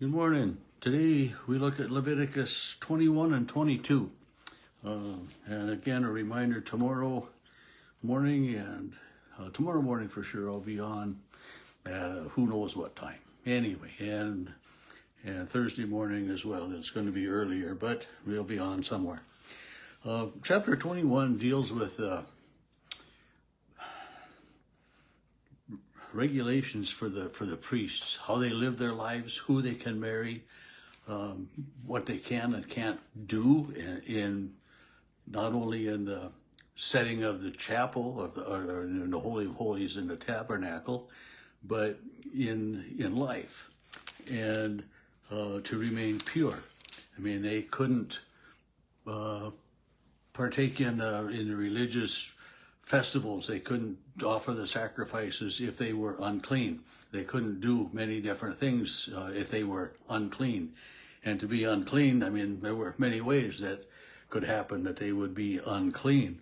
Good morning. Today we look at Leviticus 21 and 22. And again, a reminder tomorrow morning tomorrow morning for sure I'll be on at who knows what time. Anyway, and Thursday morning as well. It's going to be earlier, but we'll be on somewhere. Chapter 21 deals with regulations for the priests, how they live their lives, who they can marry, what they can and can't do in not only in the setting of the chapel or in the Holy of Holies in the tabernacle, but in life, and to remain pure. I mean, they couldn't partake in the religious festivals. They couldn't offer the sacrifices if they were unclean. They couldn't do many different things if they were unclean. And to be unclean, I mean, there were many ways that could happen that they would be unclean.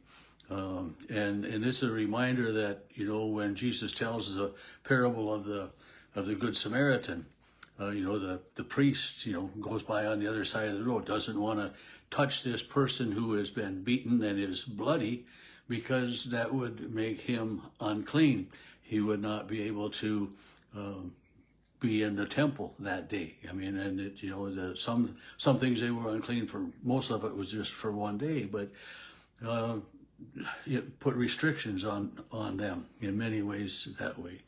And it's a reminder that, when Jesus tells the parable of the Good Samaritan, the priest, goes by on the other side of the road, doesn't want to touch this person who has been beaten and is bloody, because that would make him unclean. He would not be able to be in the temple that day. I mean, and some things they were unclean for. Most of it was just for one day, but it put restrictions on them in many ways that way,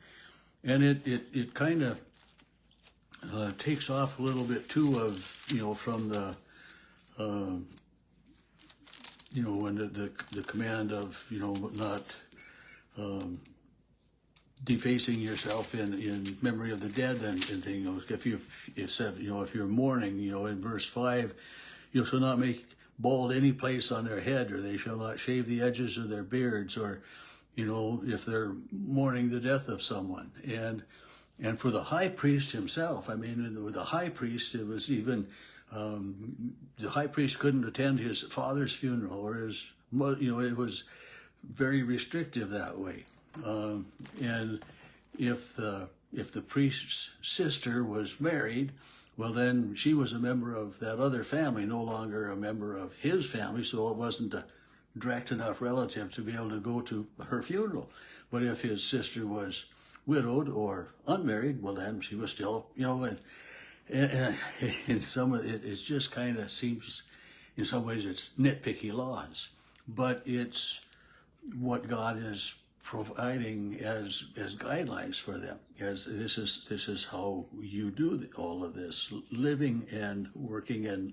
and it kind of takes off a little bit too of from the. When the command of, not defacing yourself in memory of the dead, and if you said, if you're mourning, in verse 5, you shall not make bald any place on their head, or they shall not shave the edges of their beards, or, if they're mourning the death of someone. And for the high priest himself, I mean, with the high priest, it was even, the high priest couldn't attend his father's funeral or his, it was very restrictive that way. And if the priest's sister was married, well, then she was a member of that other family, no longer a member of his family, so it wasn't a direct enough relative to be able to go to her funeral. But if his sister was widowed or unmarried, well, then she was still, and in some of it just kind of seems, in some ways, it's nitpicky laws, but it's what God is providing as guidelines for them. As this is how you do all of this, living and working and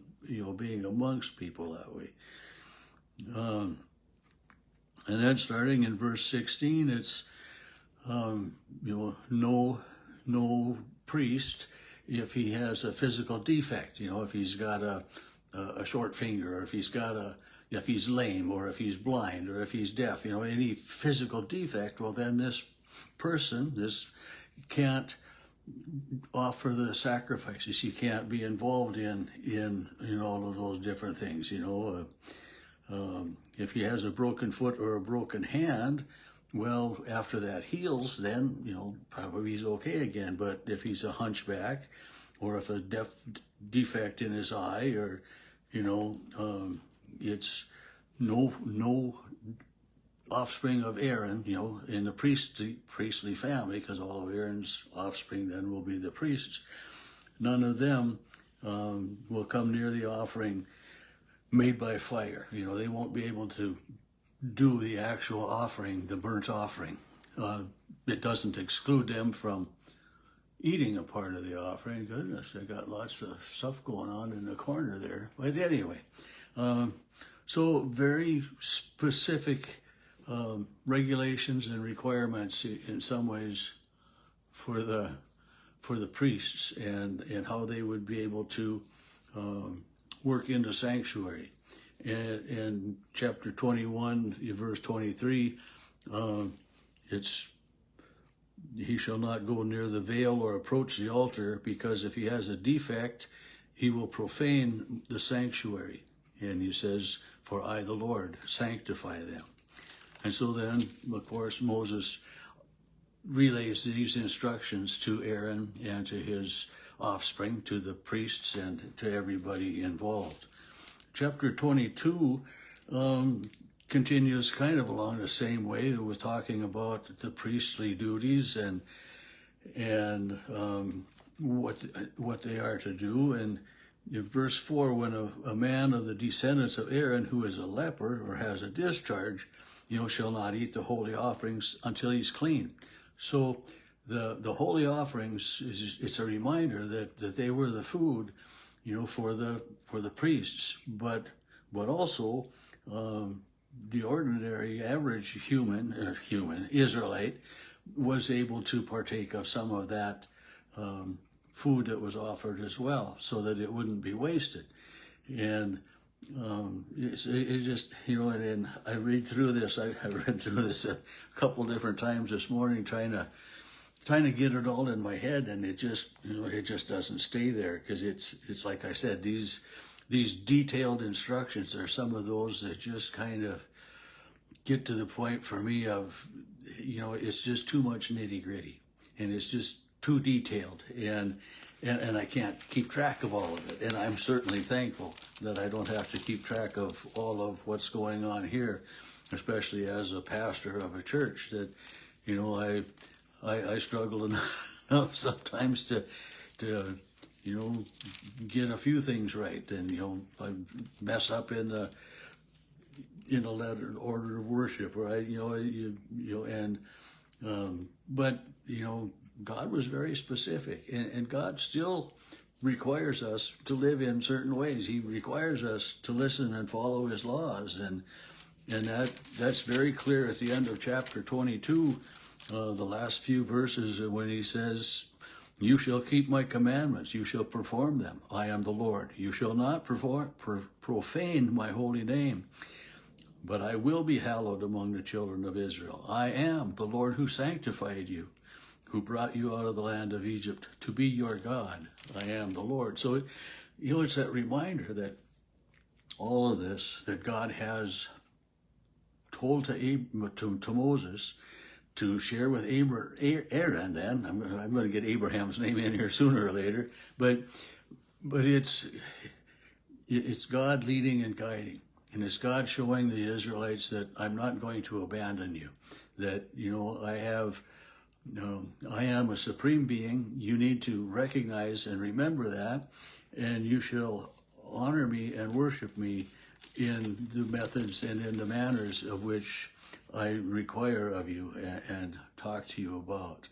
being amongst people that way. And then starting in verse 16, it's no priest, if he has a physical defect, if he's got a short finger, or if he's lame, or if he's blind, or if he's deaf, any physical defect, well, then this can't offer the sacrifices. He can't be involved in all of those different things. If he has a broken foot or a broken hand, well, after that heals, then, probably he's okay again. But if he's a hunchback, or if a defect in his eye, or, it's no offspring of Aaron, in the priestly family, because all of Aaron's offspring then will be the priests. None of them will come near the offering made by fire. They won't be able to do the actual offering, the burnt offering. It doesn't exclude them from eating a part of the offering. Goodness, they got lots of stuff going on in the corner there. But anyway, so very specific regulations and requirements in some ways for the priests and how they would be able to work in the sanctuary. And chapter 21, verse 23, it's, he shall not go near the veil or approach the altar, because if he has a defect, he will profane the sanctuary. And he says, for I, the Lord, sanctify them. And so then, of course, Moses relays these instructions to Aaron and to his offspring, to the priests, and to everybody involved. Chapter 22 continues kind of along the same way. It was talking about the priestly duties and what they are to do. And in verse 4, when a man of the descendants of Aaron who is a leper or has a discharge, shall not eat the holy offerings until he's clean. So the holy offerings it's a reminder that they were the food, for the priests, but also the ordinary average human Israelite was able to partake of some of that food that was offered as well, so that it wouldn't be wasted. And it just, and I read through this. I read through this a couple different times this morning, trying to get it all in my head, and it just, it just doesn't stay there, because it's like I said, these detailed instructions are some of those that just kind of get to the point for me of, it's just too much nitty gritty, and it's just too detailed, and I can't keep track of all of it. And I'm certainly thankful that I don't have to keep track of all of what's going on here, especially as a pastor of a church that, I struggle enough sometimes to get a few things right, and I mess up in a letter order of worship, right? But God was very specific, and God still requires us to live in certain ways. He requires us to listen and follow His laws, and that's very clear at the end of chapter 22, the last few verses, when He says, "You shall keep my commandments, you shall perform them. I am the Lord. You shall not profane my holy name, but I will be hallowed among the children of Israel. I am the Lord who sanctified you, who brought you out of the land of Egypt to be your God. I am the Lord." So, it's that reminder that all of this that God has told to Moses to share with Aaron. Then I'm going to get Abraham's name in here sooner or later, but it's God leading and guiding, and it's God showing the Israelites that I'm not going to abandon you. That I am a supreme being. You need to recognize and remember that, and you shall honor me and worship me in the methods and in the manners of which I require of you and talk to you about.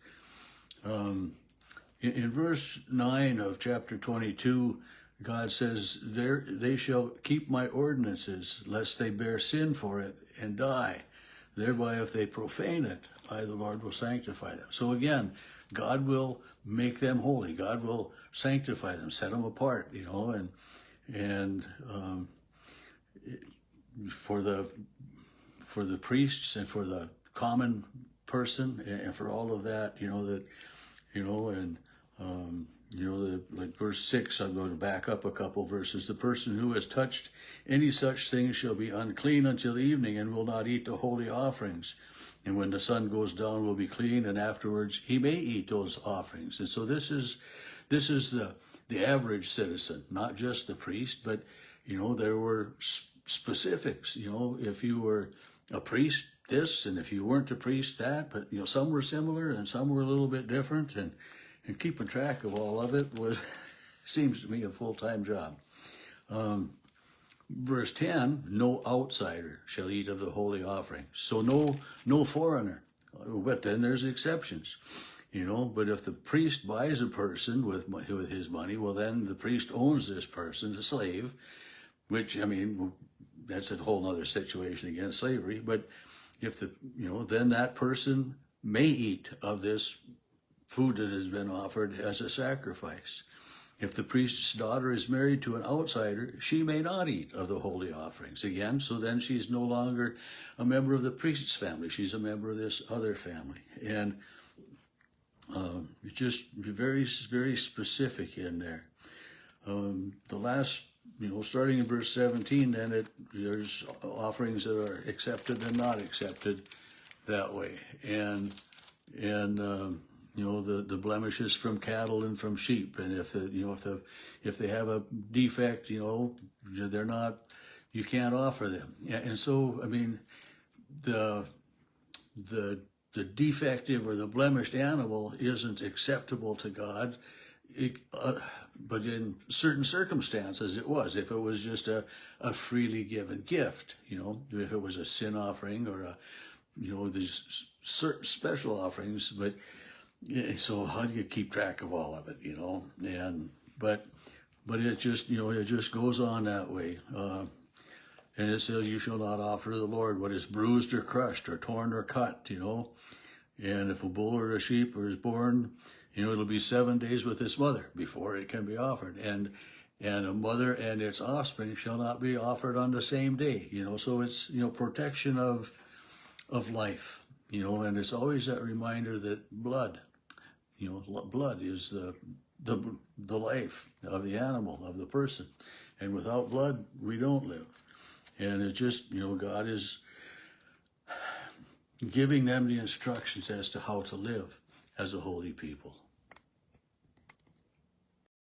In verse 9 of chapter 22, God says, they shall keep my ordinances, lest they bear sin for it and die. Thereby, if they profane it, I, the Lord, will sanctify them. So again, God will make them holy. God will sanctify them, set them apart, and for the priests and for the common person and for all of that, like verse 6, I'm going to back up a couple verses. The person who has touched any such thing shall be unclean until evening and will not eat the holy offerings. And when the sun goes down, will be clean, and afterwards he may eat those offerings. And so this is the average citizen, not just the priest, but there were specifics. If you were a priest, this, and if you weren't a priest, that. But some were similar and some were a little bit different, and keeping track of all of it seems to me a full-time job. Verse 10, no outsider shall eat of the holy offering. So no foreigner. But then there's exceptions. But if the priest buys a person with his money, well, then the priest owns this person, a slave, which, that's a whole other situation against slavery. But if then that person may eat of this food that has been offered as a sacrifice. If the priest's daughter is married to an outsider, she may not eat of the holy offerings. Again, so then she's no longer a member of the priest's family. She's a member of this other family. And it's just very, very specific in there. The last, starting in verse 17, then there's offerings that are accepted and not accepted that way. And the blemishes from cattle and from sheep, and if they have a defect, they're not, you can't offer them. And so, I mean, the defective or the blemished animal isn't acceptable to God. But in certain circumstances it was. If it was just a freely given gift, if it was a sin offering or these certain special offerings. But so how do you keep track of all of it, And but it just it just goes on that way. And it says, you shall not offer to the Lord what is bruised or crushed or torn or cut, And if a bull or a sheep is born, it'll be 7 days with its mother before it can be offered. And a mother and its offspring shall not be offered on the same day, So it's, protection of life, and it's always that reminder that blood, blood is the life of the animal, of the person. And without blood, we don't live. And it's just, God is giving them the instructions as to how to live as a holy people.